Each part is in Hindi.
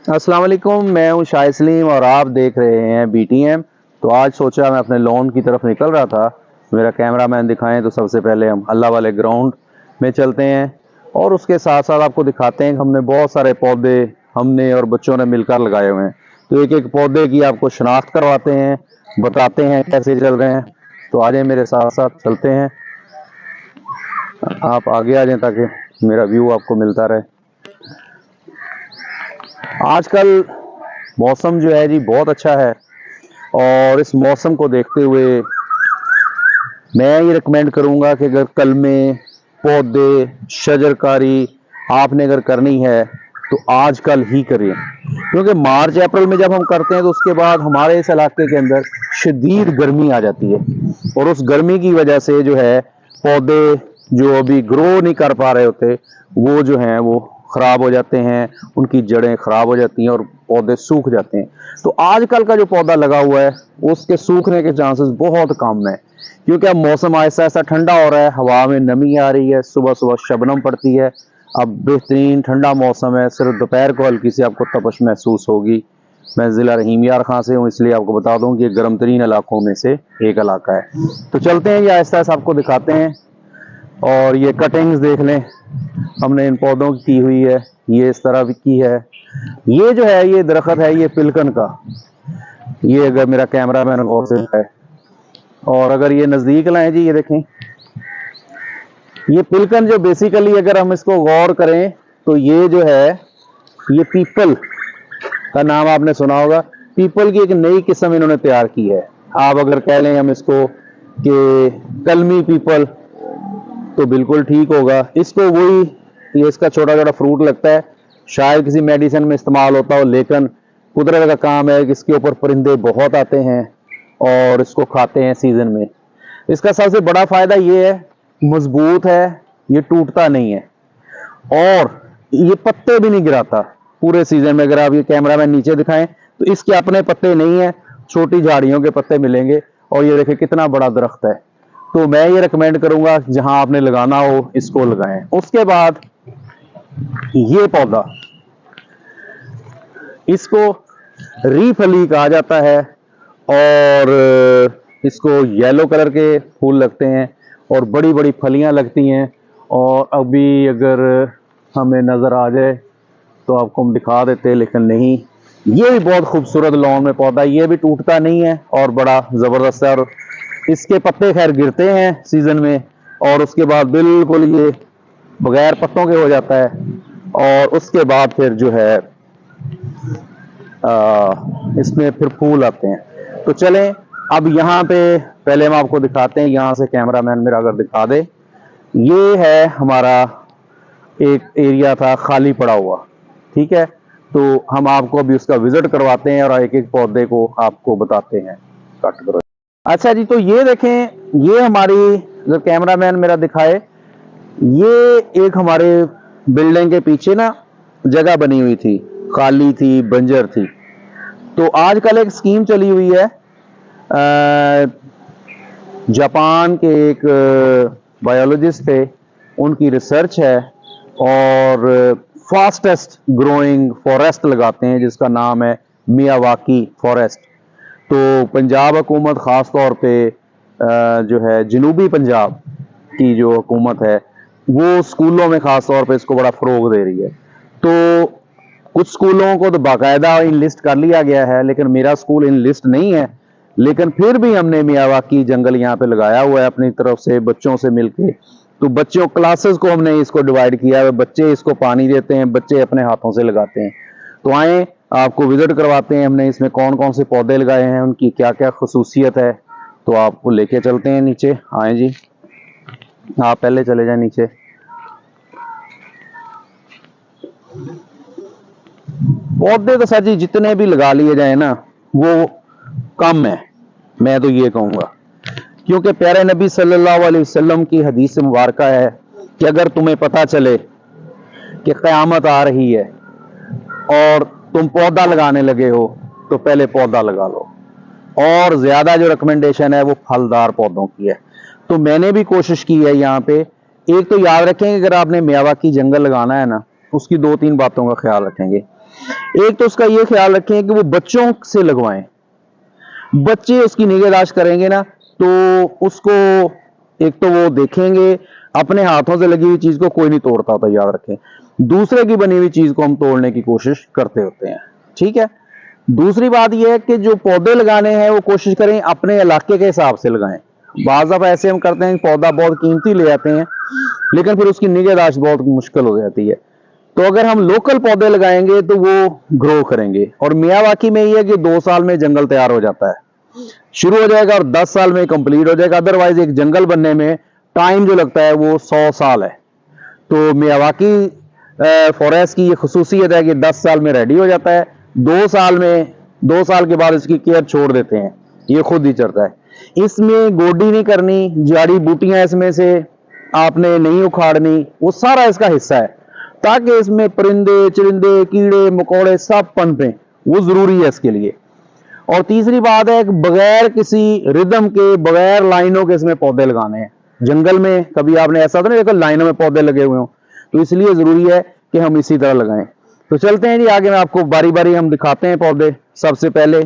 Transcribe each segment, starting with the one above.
अस्सलाम वालेकुम, मैं हूं शाह सलीम और आप देख रहे हैं BTM। तो आज सोचा मैं अपने लॉन की तरफ निकल रहा था। मेरा कैमरामैन दिखाएं तो सबसे पहले हम अल्लाह वाले ग्राउंड में चलते हैं और उसके साथ साथ आपको दिखाते हैं कि हमने बहुत सारे पौधे हमने और बच्चों ने मिलकर लगाए हुए हैं। तो एक एक पौधे की आपको शनाख्त करवाते हैं, बताते हैं कैसे चल रहे हैं। तो आ जाए मेरे साथ साथ चलते हैं। आप आगे आ जाएं ताकि मेरा व्यू आपको मिलता रहे। आजकल मौसम जो है जी बहुत अच्छा है और इस मौसम को देखते हुए मैं ये रिकमेंड करूंगा कि अगर कलमे, पौधे, शजरकारी आपने अगर करनी है तो आजकल ही करें, क्योंकि मार्च अप्रैल में जब हम करते हैं तो उसके बाद हमारे इस इलाके के अंदर शदीद गर्मी आ जाती है और उस गर्मी की वजह से जो है पौधे जो अभी ग्रो नहीं कर पा रहे होते वो जो हैं वो खराब हो जाते हैं, उनकी जड़ें खराब हो जाती हैं और पौधे सूख जाते हैं। तो आजकल का जो पौधा लगा हुआ है उसके सूखने के चांसेस बहुत कम है, क्योंकि अब मौसम ऐसा ऐसा ठंडा हो रहा है, हवा में नमी आ रही है, सुबह सुबह शबनम पड़ती है। अब बेहतरीन ठंडा मौसम है, सिर्फ दोपहर को हल्की सी आपको तपश महसूस होगी। मैं ज़िला रहीम यार खां से हूँ, इसलिए आपको बता दूं कि ये गर्म तरीन इलाकों में से एक इलाका है। तो चलते हैं, ये आहिस्ता आहिस्ता आपको दिखाते हैं। और ये कटिंग्स देख लें हमने इन पौधों की हुई है, ये इस तरह की है। ये जो है ये दरख्त है ये पिलकन का, ये अगर मेरा कैमरा मैन गौर से है और अगर ये नजदीक लाएं जी, ये देखें ये पिलकन जो बेसिकली अगर हम इसको गौर करें तो ये जो है ये पीपल का नाम आपने सुना होगा। पीपल की एक नई किस्म इन्होंने तैयार की है। आप अगर कह लें हम इसको कि कलमी पीपल तो बिल्कुल ठीक होगा। इसको वही ये इसका छोटा छोटा फ्रूट लगता है, शायद किसी मेडिसिन में इस्तेमाल होता हो, लेकिन कुदरत का काम है कि इसके ऊपर परिंदे बहुत आते हैं और इसको खाते हैं सीजन में। इसका सबसे बड़ा फायदा ये है, मजबूत है, ये टूटता नहीं है और ये पत्ते भी नहीं गिराता पूरे सीजन में। अगर आप ये कैमरा में नीचे दिखाएं तो इसके अपने पत्ते नहीं है, छोटी झाड़ियों के पत्ते मिलेंगे और ये देखिए कितना बड़ा दरख्त है। तो मैं ये रिकमेंड करूंगा जहां आपने लगाना हो इसको लगाएं। उसके बाद ये पौधा, इसको रीफली कहा जाता है और इसको येलो कलर के फूल लगते हैं और बड़ी बड़ी फलियां लगती हैं। और अभी अगर हमें नज़र आ जाए तो आपको हम दिखा देते, लेकिन नहीं। ये भी बहुत खूबसूरत लॉन में पौधा, ये भी टूटता नहीं है और बड़ा ज़बरदस्त है। और इसके पत्ते खैर गिरते हैं सीजन में और उसके बाद बिल्कुल ये बगैर पत्तों के हो जाता है और उसके बाद फिर जो है इसमें फिर फूल आते हैं। तो चलें अब यहाँ पे पहले हम आपको दिखाते हैं, यहाँ से कैमरामैन मेरा अगर दिखा दे। ये है हमारा एक एरिया था खाली पड़ा हुआ, ठीक है। तो हम आपको अभी उसका विजिट करवाते हैं और एक एक पौधे को आपको बताते हैं। कट करो। अच्छा जी, तो ये देखें, ये हमारी अगर कैमरामैन मेरा दिखाए, ये एक हमारे बिल्डिंग के पीछे ना जगह बनी हुई थी, खाली थी, बंजर थी। तो आजकल एक स्कीम चली हुई है, जापान के एक बायोलॉजिस्ट थे, उनकी रिसर्च है और फास्टेस्ट ग्रोइंग फॉरेस्ट लगाते हैं जिसका नाम है मियावाकी फॉरेस्ट। तो पंजाब हुकूमत ख़ास तौर पे जो है जनूबी पंजाब की जो हुकूमत है वो स्कूलों में ख़ास तौर पे इसको बड़ा फ़रोग दे रही है। तो कुछ स्कूलों को तो बाकायदा इन लिस्ट कर लिया गया है, लेकिन मेरा स्कूल इन लिस्ट नहीं है। लेकिन फिर भी हमने मियावाकी जंगल यहाँ पे लगाया हुआ है अपनी तरफ से बच्चों से मिलके। तो बच्चों क्लासेस को हमने इसको डिवाइड किया है, बच्चे इसको पानी देते हैं, बच्चे अपने हाथों से लगाते हैं। तो आए आपको विजिट करवाते हैं, हमने इसमें कौन कौन से पौधे लगाए हैं, उनकी क्या क्या खसूसियत है। तो आपको लेके चलते हैं नीचे। आए जी, आप पहले चले जाए नीचे। पौधे तो सर जी जितने भी लगा लिए जाए ना वो कम है, मैं तो ये कहूंगा, क्योंकि प्यारे नबी सल्लल्लाहु अलैहि वसल्लम की हदीस मुबारक है कि अगर तुम्हें पता चले कि क़यामत आ रही है और तुम पौधा लगाने लगे हो तो पहले पौधा लगा लो। और ज्यादा जो रिकमेंडेशन है वो फलदार पौधों की है। तो मैंने भी कोशिश की है यहाँ पे। एक तो याद रखेंगे, अगर आपने मियावाकी जंगल लगाना है ना, उसकी दो तीन बातों का ख्याल रखेंगे। एक तो उसका ये ख्याल रखें कि वो बच्चों से लगवाएं, बच्चे उसकी निगहदाश्त करेंगे ना तो उसको एक तो वो देखेंगे, अपने हाथों से लगी हुई चीज को कोई नहीं तोड़ता होता, याद रखें। दूसरे की बनी हुई चीज को हम तोड़ने की कोशिश करते होते हैं, ठीक है। दूसरी बात यह है कि जो पौधे लगाने हैं वो कोशिश करें अपने इलाके के हिसाब से लगाएं। बाज़ दफा ऐसे हम करते हैं, पौधा बहुत कीमती ले आते हैं लेकिन फिर उसकी निगहदाश्त बहुत मुश्किल हो जाती है। तो अगर हम लोकल पौधे लगाएंगे तो वो ग्रो करेंगे। और मियावाकी में ये है कि 2 साल में जंगल तैयार हो जाता है, शुरू हो जाएगा और 10 साल में कंप्लीट हो जाएगा। अदरवाइज एक जंगल बनने में टाइम जो लगता है वो 100 साल है। तो मियावाकी फॉरेस्ट की ये खसूसियत है कि 10 साल में रेडी हो जाता है, 2 साल के बाद इसकी केयर छोड़ देते हैं, ये खुद ही चलता है। इसमें गोडी नहीं करनी, जड़ी बूटियां इसमें से आपने नहीं उखाड़नी, वो सारा इसका हिस्सा है ताकि इसमें परिंदे चरिंदे कीड़े मकोड़े सब पनपे, वो जरूरी है इसके लिए। और तीसरी बात है कि बगैर किसी रिदम के, बगैर लाइनों के इसमें पौधे लगाने हैं। जंगल में कभी आपने ऐसा तो नहीं देखा लाइनों में पौधे लगे हुए हों, तो इसलिए जरूरी है कि हम इसी तरह लगाएं। तो चलते हैं जी आगे, मैं आपको बारी बारी हम दिखाते हैं पौधे। सबसे पहले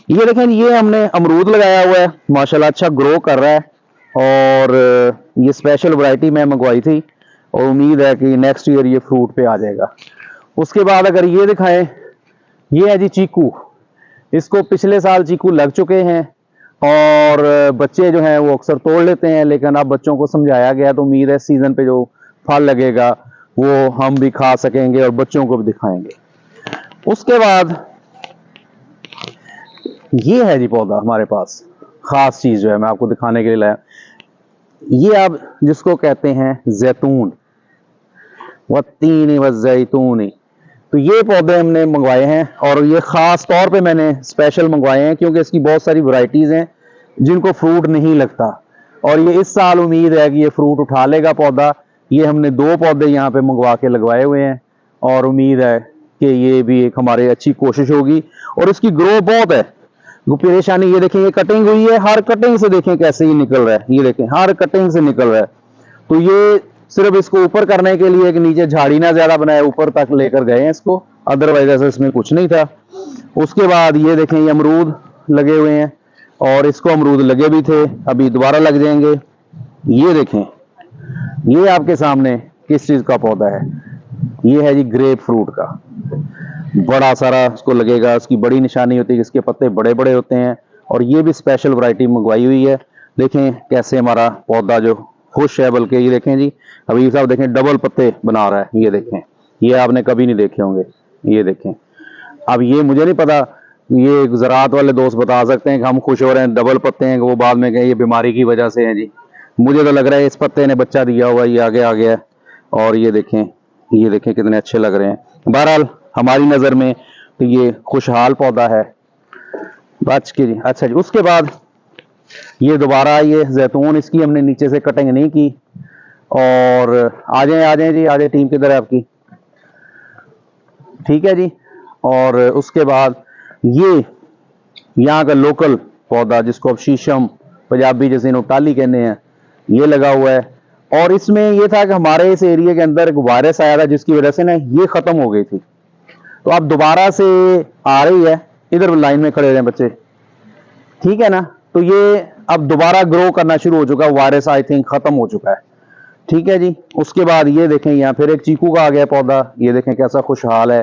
ये देखें, ये हमने अमरूद लगाया हुआ है, माशाल्लाह अच्छा ग्रो कर रहा है। और ये स्पेशल वैरायटी मैं मंगवाई थी और उम्मीद है कि नेक्स्ट ईयर ये फ्रूट पे आ जाएगा। उसके बाद अगर ये दिखाएं, ये है जी चीकू। इसको पिछले साल चीकू लग चुके हैं और बच्चे जो हैं वो अक्सर तोड़ लेते हैं, लेकिन अब बच्चों को समझाया गया तो उम्मीद है सीजन पे जो फल लगेगा वो हम भी खा सकेंगे और बच्चों को भी दिखाएंगे। उसके बाद ये है जी पौधा हमारे पास, खास चीज जो है मैं आपको दिखाने के लिए लाया। ये आप जिसको कहते हैं जैतून, वत्तीनी व जैतूनी, तो ये पौधे हमने मंगवाए हैं और ये खास तौर पे मैंने स्पेशल मंगवाए हैं क्योंकि इसकी बहुत सारी वैरायटीज हैं जिनको फ्रूट नहीं लगता और ये इस साल उम्मीद है कि ये फ्रूट उठा लेगा पौधा। ये हमने 2 पौधे यहाँ पे मंगवा के लगवाए हुए हैं और उम्मीद है कि ये भी एक हमारी अच्छी कोशिश होगी। और इसकी ग्रो बहुत है, वो परेशानी ये देखें, ये कटिंग हुई है, हर कटिंग से देखें कैसे ही निकल रहा है, ये देखें हर कटिंग से निकल रहा है। तो ये सिर्फ इसको ऊपर करने के लिए कि नीचे झाड़ी ना ज्यादा बनाए, ऊपर तक लेकर गए हैं इसको, अदरवाइज ऐसा इसमें कुछ नहीं था। उसके बाद ये देखें, ये अमरूद लगे हुए हैं और इसको अमरूद लगे भी थे, अभी दोबारा लग जाएंगे। ये देखें, ये आपके सामने किस चीज का पौधा है, ये है जी ग्रेप फ्रूट का। बड़ा सारा इसको लगेगा, उसकी बड़ी निशानी होती है कि इसके पत्ते बड़े बड़े होते हैं और ये भी स्पेशल वैरायटी मंगवाई हुई है। देखें कैसे हमारा पौधा जो खुश है, बल्कि ये देखें जी अभी साहब देखें डबल पत्ते बना रहा है, ये देखें, ये आपने कभी नहीं देखे होंगे, ये देखें। अब ये मुझे नहीं पता, ये ज़राअत वाले दोस्त बता सकते हैं कि हम खुश हो रहे हैं डबल पत्ते हैं कि वो बाद में कहें ये बीमारी की वजह से है जी। मुझे तो लग रहा है इस पत्ते ने बच्चा दिया हुआ, ये आगे आ गया और ये देखें कितने अच्छे लग रहे हैं। बहरहाल हमारी नज़र में तो ये खुशहाल पौधा है। बच के जी, अच्छा जी। उसके बाद ये दोबारा ये जैतून, इसकी हमने नीचे से कटिंग नहीं की। और आ जाए जी, आ जाए, टीम किधर है आपकी, ठीक है जी। और उसके बाद ये यहाँ का लोकल पौधा जिसको अब शीशम पंजाबी जैसे नोटाली कहते हैं, ये लगा हुआ है। और इसमें ये था कि हमारे इस एरिया के अंदर एक वायरस आया था जिसकी वजह से ना ये खत्म हो गई थी, तो अब दोबारा से आ रही है। इधर लाइन में खड़े रहे बच्चे, ठीक है ना। तो ये अब दोबारा ग्रो करना शुरू हो चुका है, वायरस आई थिंक खत्म हो चुका है, ठीक है जी। उसके बाद ये देखें यहाँ फिर एक चीकू का आ गया पौधा, ये देखें कैसा खुशहाल है।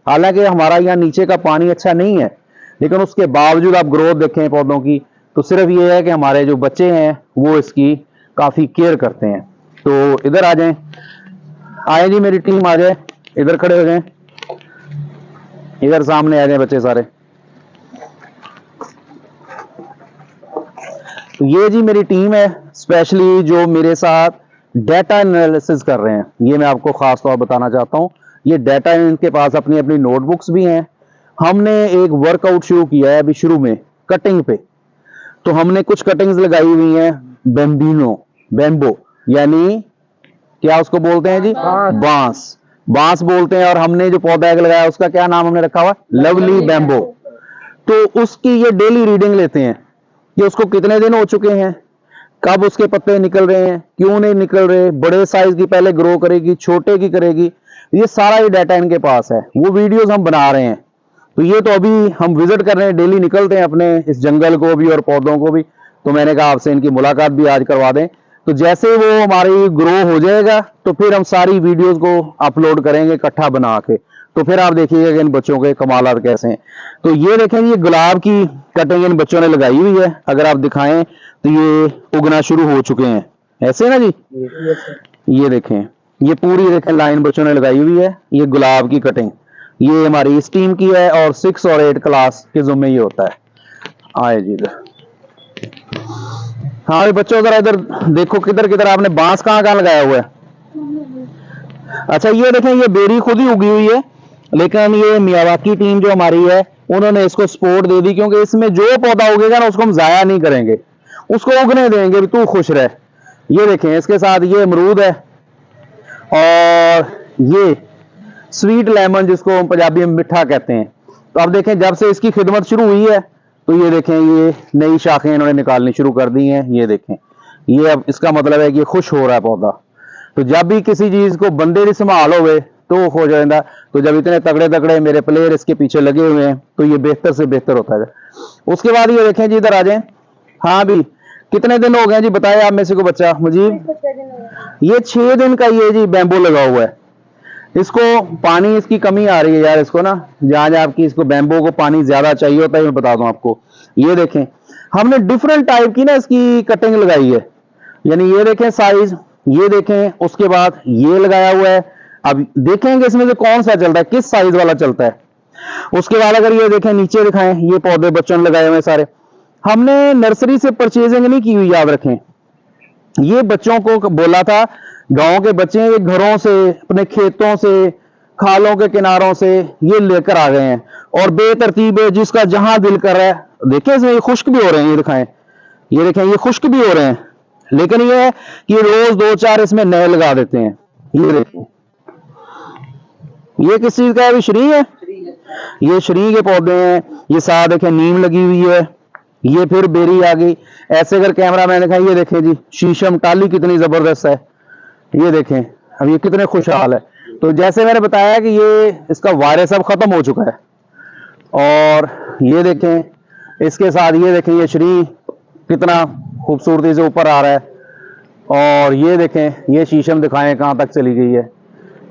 हालांकि हमारा यहाँ नीचे का पानी अच्छा नहीं है, लेकिन उसके बावजूद आप ग्रोथ देखें पौधों की, तो सिर्फ ये है कि हमारे जो बच्चे हैं वो इसकी काफी केयर करते हैं। तो इधर आ जाएं, आए जी मेरी टीम आ जाए, इधर खड़े हो जाएं, इधर सामने आ जाएं बच्चे सारे। तो ये जी मेरी टीम है स्पेशली जो मेरे साथ डाटा एनालिसिस कर रहे हैं, ये मैं आपको खास तौर बताना चाहता हूँ। ये डाटा, इनके पास अपनी अपनी नोटबुक्स भी हैं। हमने एक वर्कआउट शुरू किया है अभी शुरू में कटिंग पे, तो हमने कुछ कटिंग्स लगाई हुई हैं बैम्बो, यानी क्या उसको बोलते हैं जी, बांस बोलते हैं। और हमने जो पौधा एक लगाया उसका क्या नाम हमने रखा हुआ, लवली बैम्बो। तो उसकी ये डेली रीडिंग लेते हैं कि उसको कितने दिन हो चुके हैं, कब उसके पत्ते निकल रहे हैं, क्यों नहीं निकल रहे, बड़े साइज की पहले ग्रो करेगी, छोटे की करेगी। ये सारा ये डाटा इनके पास है, वो वीडियोस हम बना रहे हैं। तो ये तो अभी हम विजिट कर रहे हैं, डेली निकलते हैं अपने इस जंगल को भी और पौधों को भी, तो मैंने कहा आपसे इनकी मुलाकात भी आज करवा दें। तो जैसे वो हमारी ग्रो हो जाएगा तो फिर हम सारी वीडियोस को अपलोड करेंगे इकट्ठा बना के, तो फिर आप देखिएगा कि इन बच्चों के कमालात कैसे हैं। तो ये देखें, ये गुलाब की कटिंग इन बच्चों ने लगाई हुई है, अगर आप दिखाएं तो ये उगना शुरू हो चुके हैं, ऐसे ना जी। ये देखें, ये पूरी देखें लाइन बच्चों ने लगाई हुई है, ये गुलाब की कटिंग ये हमारी इस टीम की है, और 6 और 8 क्लास के जुम्मे ये होता है। आए जी इधर, हाँ बच्चों जरा इधर देखो, किधर किधर आपने बांस कहाँ कहाँ लगाया हुआ है। अच्छा ये देखें, ये बेरी खुद ही उगी हुई है, लेकिन ये मियावाकी टीम जो हमारी है उन्होंने इसको सपोर्ट दे दी, क्योंकि इसमें जो पौधा उगेगा ना उसको हम जाया नहीं करेंगे, उसको उगने देंगे, तू खुश रहे। ये देखें, इसके साथ ये अमरूद है, और ये स्वीट लेमन जिसको हम पंजाबी में मिठा कहते हैं। तो अब देखें, जब से इसकी खिदमत शुरू हुई है तो ये देखें, ये नई शाखें इन्होंने निकालनी शुरू कर दी हैं। ये देखें, ये अब इसका मतलब है कि ये खुश हो रहा है पौधा। तो जब भी किसी चीज को बंदे नहीं संभाल होवे तो हो जाएगा, तो जब इतने तगड़े तगड़े मेरे प्लेयर इसके पीछे लगे हुए हैं तो ये बेहतर से बेहतर होता है। उसके बाद ये देखें जी, इधर आ जाए। हाँ भी, कितने दिन हो गए जी बताए आप में से को बच्चा मुझे। ये 6 दिन का ये जी बैम्बू लगा हुआ है, इसको पानी इसकी कमी आ रही है यार, इसको ना जहां जहां आपकी इसको बैम्बू को पानी ज्यादा चाहिए होता है, मैं बता दूं आपको। ये देखें, हमने डिफरेंट टाइप की ना इसकी कटिंग लगाई है, यानी ये देखें साइज, ये देखें, उसके बाद ये लगाया हुआ है। अब देखेंगे इसमें से कौन सा चलता है, किस साइज वाला चलता है। उसके बाद अगर ये देखें नीचे दिखाएं, ये पौधे बच्चों ने लगाए हुए सारे, हमने नर्सरी से परचेजिंग नहीं की हुई, याद रखें। ये बच्चों को बोला था, गांव के बच्चे ये घरों से, अपने खेतों से, खालों के किनारों से ये लेकर आ गए हैं, और बेतरतीब है, जिसका जहां दिल कर रहा है। देखें इसमें ये खुश्क भी हो रहे हैं, ये दिखाएं, ये देखें ये खुश्क भी हो रहे हैं, लेकिन ये है कि रोज 2-4 इसमें नए लगा देते हैं। ये देखें, ये किस चीज का है, अभी श्री है, ये श्री के पौधे हैं। ये साथ देखें नीम लगी हुई है, ये फिर बेरी आ गई। ऐसे अगर कैमरा मैन दिखाई, ये देखें जी शीशम टाली कितनी जबरदस्त है, ये देखें, अब ये कितने खुशहाल है। तो जैसे मैंने बताया कि ये इसका वायरस अब खत्म हो चुका है, और ये देखें इसके साथ, ये देखें ये श्री कितना खूबसूरती से ऊपर आ रहा है, और ये देखें ये शीशम दिखाएं कहां तक चली गई है।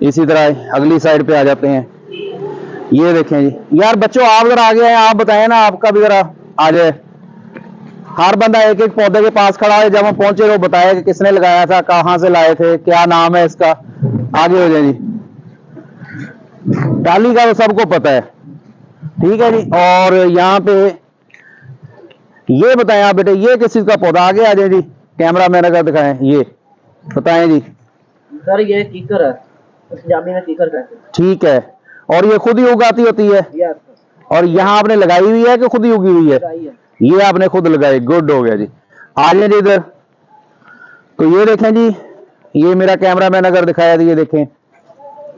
इसी तरह अगली साइड पे आ जाते हैं, ये देखें जी। यार बच्चों आप जरा आगे आए, आप बताएं ना, आपका भी जरा आ जाए। हर बंदा एक एक पौधे के पास खड़ा है, जब हम पहुंचे वो बताया कि किसने लगाया था, कहां से लाए थे, क्या नाम है इसका। आगे हो जाए जी, टाली का तो सबको पता है, ठीक है जी। और यहाँ पे ये बताएं आप बेटे, ये किस चीज का पौधा, आगे आ जाए जी, कैमरा मैन अगर दिखाएं, ये बताएं जी। सर ये कीकर है, पंजाबी में कीकर कहते हैं। ठीक है, और ये खुद ही उगाती होती है, और यहाँ आपने लगाई हुई है कि खुद ही उगी हुई है। ये आपने खुद लगाई, गुड हो गया जी। आ जाए जी इधर। तो ये देखें जी, ये मेरा कैमरा मैन अगर दिखाया तो ये देखें,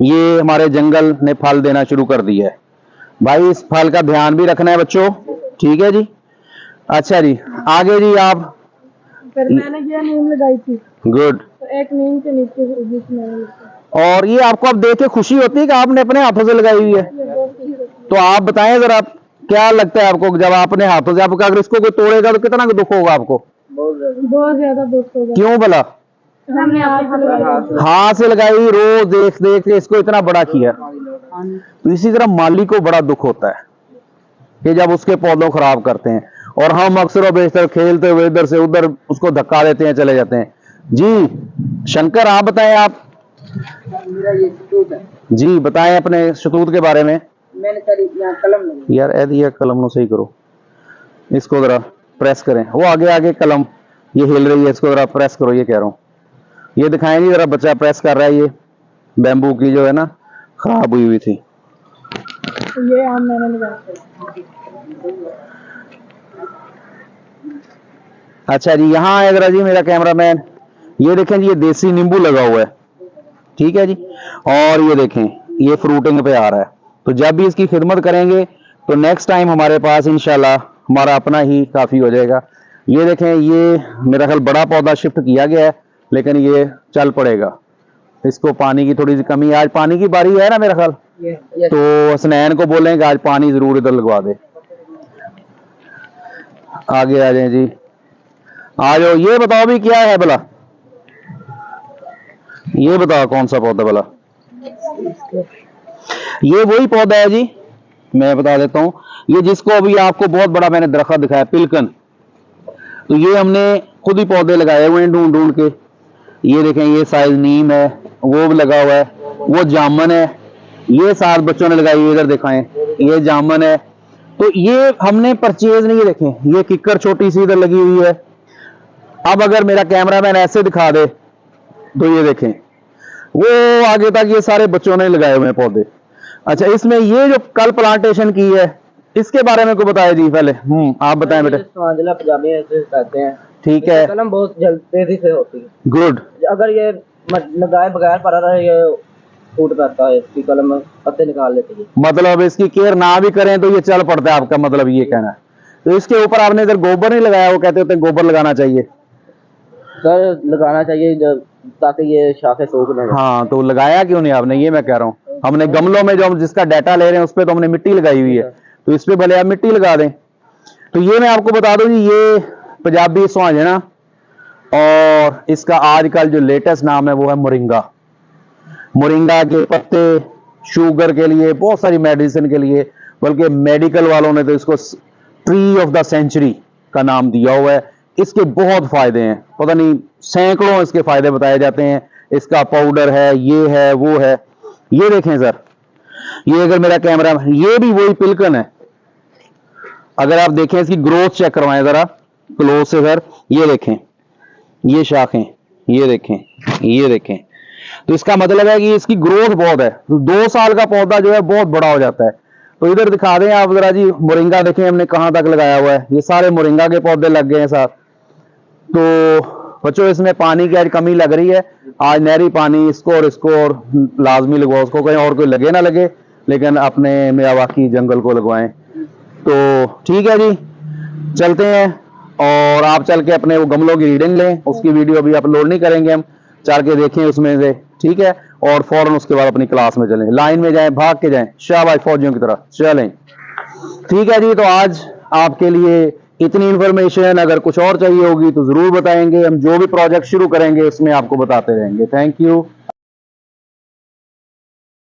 ये हमारे जंगल ने फल देना शुरू कर दिया है। भाई इस फल का ध्यान भी रखना है बच्चों, ठीक है जी। अच्छा जी, आगे जी आप। फिर मैंने ये नीम लगाई थी, गुड। तो एक नीम के नीचे बीच में। और ये आपको अब देख के खुशी होती है कि आपने अपने हाथों से लगाई हुई है। तो आप बताएं जरा, क्या लगता है आपको जब आपने हाथों से, आपका अगर इसको कोई तोड़ेगा तो कितना दुख होगा आपको। बहुत ज्यादा दुख होगा। क्यों भला? हमने हाथ से लगाई, रोज देख देख के इसको इतना बड़ा किया। तो इसी तरह माली को बड़ा दुख होता है कि जब उसके पौधों खराब करते हैं, और हम अक्सर बेशतर खेलते हुए इधर से उधर उसको धक्का देते हैं, चले जाते हैं जी। शंकर आप बताएं, आप मेरा ये शतूत है जी, बताएं अपने शतूत के बारे में। मैंने सर यहाँ कलम लगी यार ऐ दिया कलम नो सही करो, इसको जरा प्रेस करें, वो आगे आगे कलम ये हिल रही है, इसको जरा प्रेस करो, ये कह रहा हूँ। ये दिखाएं जी जरा, बच्चा प्रेस कर रहा है, ये बैम्बू की जो है ना खराब हुई थी। ये आम मैंने लगाया। अच्छा जी, यहाँ आए जरा जी मेरा कैमरामैन, ये देखें जी, ये देसी नींबू लगा हुआ है, ठीक है जी। और ये देखें ये फ्रूटिंग पे आ रहा है। तो जब भी इसकी खिदमत करेंगे तो नेक्स्ट टाइम हमारे पास इंशाल्लाह हमारा अपना ही काफी हो जाएगा। ये देखें, ये मेरा ख्याल बड़ा पौधा शिफ्ट किया गया है, लेकिन ये चल पड़ेगा। इसको पानी की थोड़ी सी कमी है, आज पानी की बारी है ना मेरा ख्याल, ये तो हसनैन को बोलें कि आज पानी जरूर इधर लगवा दे। आगे आ जाए जी, आ जाओ। ये बताओ भी क्या है भला, ये बताओ कौन सा पौधा भला? ये वही पौधा है जी, मैं बता देता हूं, ये जिसको अभी आपको बहुत बड़ा मैंने दरख्त दिखाया, पिलकन। तो ये हमने खुद ही पौधे लगाए हुए हैं ढूंढ ढूंढ के। ये देखें, ये साइज नीम है, वो भी लगा हुआ है, वो जामन है, ये 7 बच्चों ने लगाई हुई, इधर दिखाएं, ये जामन है। तो ये हमने परचेज नहीं, देखें ये किक्कर छोटी सी इधर लगी हुई है। अब अगर मेरा कैमरामैन ऐसे दिखा दे तो ये देखें, वो आगे तक ये सारे बच्चों ने लगाए हुए हैं पौधे। अच्छा, इसमें ये जो कल प्लांटेशन की है, इसके बारे में को बताया जी पहले। आप बताएं बेटे। स्वांजला पंजाबी में इसे कहते हैं। ठीक है, कलम बहुत तेजी से होती है। गुड। अगर ये लगाए बगैर पड़ा रहे, ये फूट करता है, इसकी कलम पत्ते निकाल लेती है। मतलब इसकी केयर ना भी करें तो ये चल पड़ता है, आपका मतलब ये कहना है। तो इसके ऊपर आपने इधर गोबर नहीं लगाया, वो कहते होते हैं गोबर लगाना चाहिए। सर लगाना चाहिए ताकि ये शाखें सूख ना जाए। हाँ, तो लगाया क्यों नहीं आपने, ये मैं कह रहा हूँ। हमने गमलों में जो हम जिसका डाटा ले रहे हैं उस पर तो हमने मिट्टी लगाई हुई है, तो इस पे भले आप मिट्टी लगा दें। तो ये मैं आपको बता दूं जी, ये पंजाबी स्वांजना, और इसका आजकल जो लेटेस्ट नाम है वो है मोरिंगा। मोरिंगा के पत्ते शुगर के लिए, बहुत सारी मेडिसिन के लिए, बल्कि मेडिकल वालों ने तो इसको ट्री ऑफ द सेंचुरी का नाम दिया हुआ है। इसके बहुत फायदे हैं, पता नहीं सैकड़ों इसके फायदे बताए जाते हैं। इसका पाउडर है, ये है, वो है। ये देखें सर, ये अगर मेरा कैमरा, ये भी वही पिलकन है। अगर आप देखें, इसकी ग्रोथ चेक करवाएं जरा क्लोज से सर, ये देखें, ये शाखें, ये देखें, ये देखें। तो इसका मतलब है कि इसकी ग्रोथ बहुत है। 2 साल का पौधा जो है बहुत बड़ा हो जाता है। तो इधर दिखा दें आप जरा जी, मोरिंगा देखें हमने कहां तक लगाया हुआ है। ये सारे मोरिंगा के पौधे लग गए हैं साथ। तो बच्चों, इसमें पानी की आज कमी लग रही है, आज नहरी पानी इसको और लाजमी लगवाओ। उसको कहीं और कोई लगे ना लगे, लेकिन अपने मियावाकी जंगल को लगवाएं। तो ठीक है जी, चलते हैं, और आप चल के अपने वो गमलों की रीडिंग लें। उसकी वीडियो अभी अपलोड नहीं करेंगे, हम चल के देखें उसमें से, ठीक है। और फौरन उसके बाद अपनी क्लास में चलें, लाइन में जाएं, भाग के जाएं, शाबाश फौजियों की तरह चलें। ठीक है जी, तो आज आपके लिए इतनी इंफॉर्मेशन। अगर कुछ और चाहिए होगी तो जरूर बताएंगे, हम जो भी प्रोजेक्ट शुरू करेंगे उसमें आपको बताते रहेंगे। Thank you.